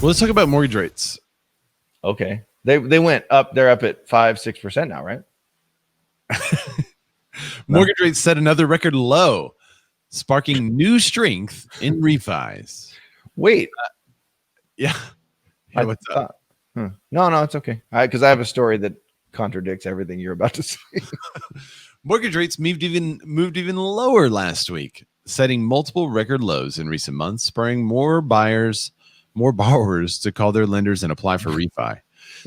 Well, let's talk about mortgage rates. Okay. They went up. They're up at 5-6% now, right? Mortgage rates set another record low, sparking new strength in refis. Wait. Yeah. Hey, what's up? No, it's okay. Because I have a story that contradicts everything you're about to say. Mortgage rates moved even lower last week, setting multiple record lows in recent months, spurring more borrowers to call their lenders and apply for refi.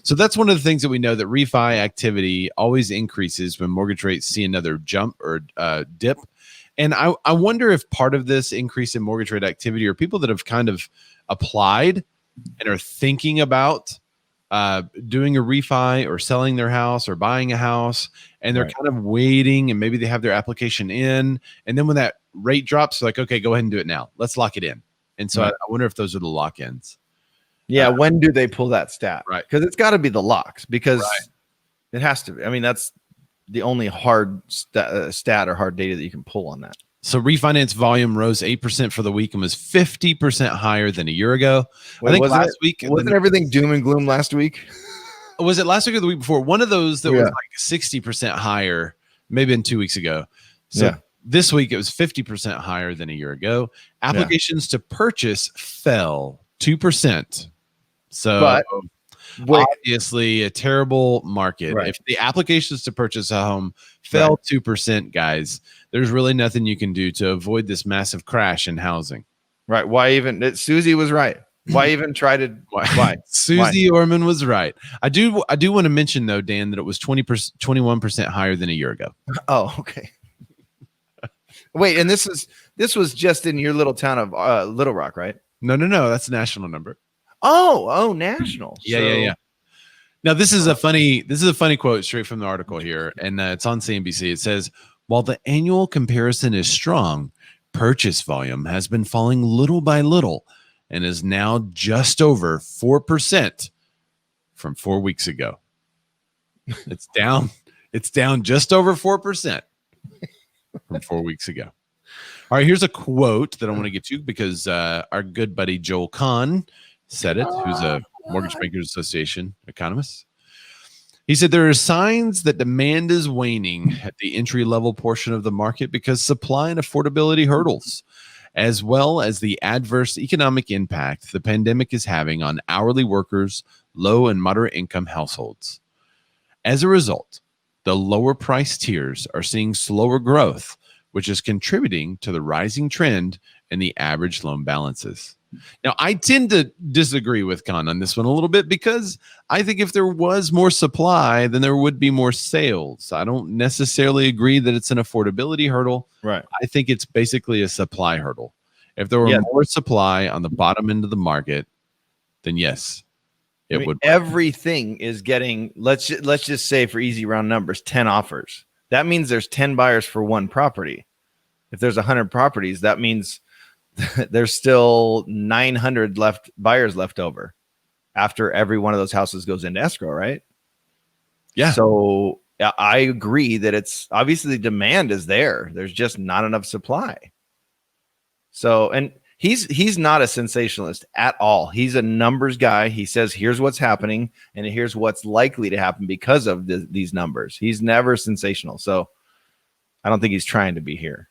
So that's one of the things that we know, that refi activity always increases when mortgage rates see another jump or dip. And I wonder if part of this increase in mortgage rate activity are people that have kind of applied and are thinking about doing a refi or selling their house or buying a house, and they're kind of waiting, and maybe they have their application in, and then when that rate drops, they're like, okay, go ahead and do it now. Let's lock it in. And so I wonder if those are the lock-ins. Yeah, when do they pull that stat? Right. Because it's got to be the locks, because it has to be. I mean, that's the only hard stat or hard data that you can pull on that. So refinance volume rose 8% for the week and was 50% higher than a year ago. Wait, I think last week wasn't everything doom and gloom last week? Was it last week or the week before? One of those that was like 60% higher, maybe in 2 weeks ago. So this week it was 50% higher than a year ago. Applications to purchase fell 2%. So obviously a terrible market. If the applications to purchase a home fell 2%, guys, there's really nothing you can do to avoid this massive crash in housing. Right. Why even? Susie was right. Why even try to? Why? Susie Orman was right. I do want to mention though, Dan, that it was 21% higher than a year ago. Oh, okay. Wait, and this was just in your little town of Little Rock, right? No, that's a national number. Oh, national. Yeah. Now this is a funny quote straight from the article here, and it's on CNBC. It says, while the annual comparison is strong, purchase volume has been falling little by little and is now just over 4% from 4 weeks ago. It's down just over 4% from 4 weeks ago. All right, here's a quote that I want to get to because our good buddy Joel Kahn said it, who's a Mortgage Bankers Association economist. He said there are signs that demand is waning at the entry-level portion of the market because supply and affordability hurdles, as well as the adverse economic impact the pandemic is having on hourly workers, low and moderate income households. As a result, the lower price tiers are seeing slower growth, which is contributing to the rising trend in the average loan balances. Now, I tend to disagree with Kahn on this one a little bit because I think if there was more supply, then there would be more sales. I don't necessarily agree that it's an affordability hurdle. Right. I think it's basically a supply hurdle. If there were more supply on the bottom end of the market, then yes, it would. Everything is getting, let's just say for easy round numbers, 10 offers. That means there's 10 buyers for one property. If there's 100 properties, that means there's still 900 buyers left over after every one of those houses goes into escrow, right? Yeah. So I agree that it's obviously the demand is there. There's just not enough supply. So, and he's not a sensationalist at all. He's a numbers guy. He says, here's what's happening and here's what's likely to happen because of these numbers. He's never sensational. So I don't think he's trying to be here.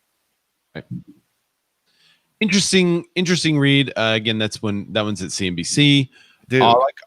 Right. Interesting read. Again, that one's at CNBC. Dude,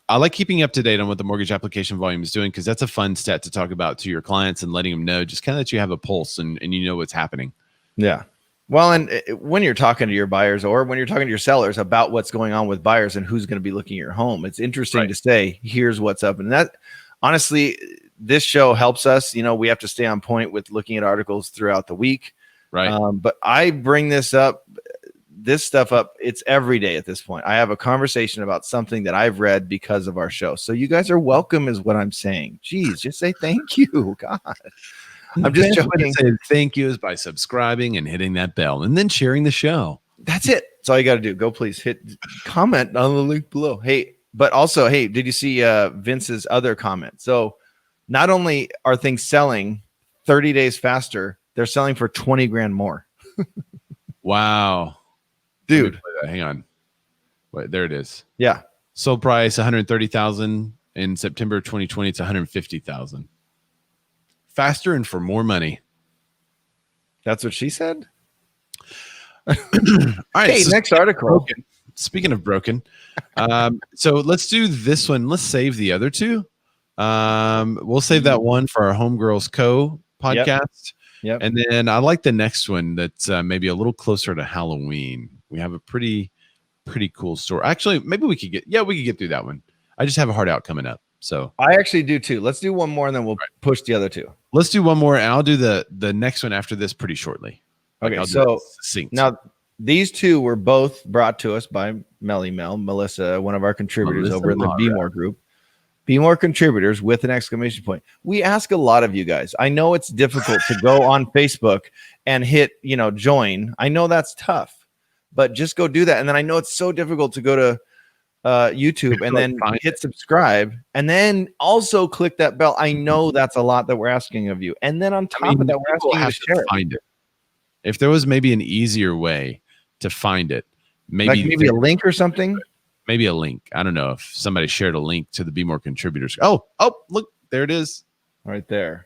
I like keeping up to date on what the mortgage application volume is doing because that's a fun stat to talk about to your clients and letting them know, just kind of that you have a pulse and you know what's happening. Yeah. Well, and when you're talking to your buyers or when you're talking to your sellers about what's going on with buyers and who's going to be looking at your home, it's interesting to say, here's what's up. And that, honestly, this show helps us. You know, we have to stay on point with looking at articles throughout the week. Right. But I bring this stuff up. It's every day at this point. I have a conversation about something that I've read because of our show. So you guys are welcome is what I'm saying. Jeez, just say thank you. God. I'm just joking. Saying thank you is by subscribing and hitting that bell and then sharing the show. That's it. That's all you got to do. Go please hit comment on the link below. Hey, but also, hey, did you see Vince's other comment? So not only are things selling 30 days faster, they're selling for 20 grand more. Wow. Dude. Hang on. Wait, there it is. Yeah. Sold price 130,000. In September 2020, it's 150,000. Faster and for more money. That's what she said. All right. Hey, So next article. broken. Speaking of broken, so let's do this one. Let's save the other two. We'll save that one for our Homegirls Co. podcast. Yep. And then I like the next one that's maybe a little closer to Halloween. We have a pretty cool story. Actually, maybe we could get through that one. I just have a hard out coming up. So I actually do too. Let's do one more and then we'll push the other two. let's do one more, and I'll do the next one after this pretty shortly. Okay, I'll do so it succinct. now these two were both brought to us by Melissa, one of our contributors Melissa over in the Mara. Be More group. Be More contributors with an exclamation point. We ask a lot of you guys. I know it's difficult to go on Facebook and hit, join. I know that's tough, but just go do that. And then I know it's so difficult to go to YouTube and then hit subscribe and then also click that bell. I know that's a lot that we're asking of you. And then on top of that, we're asking you to share it. Find it. If there was maybe an easier way to find it, maybe a link or something. Maybe a link. I don't know if somebody shared a link to the Be More contributors. Oh, look, there it is. Right there.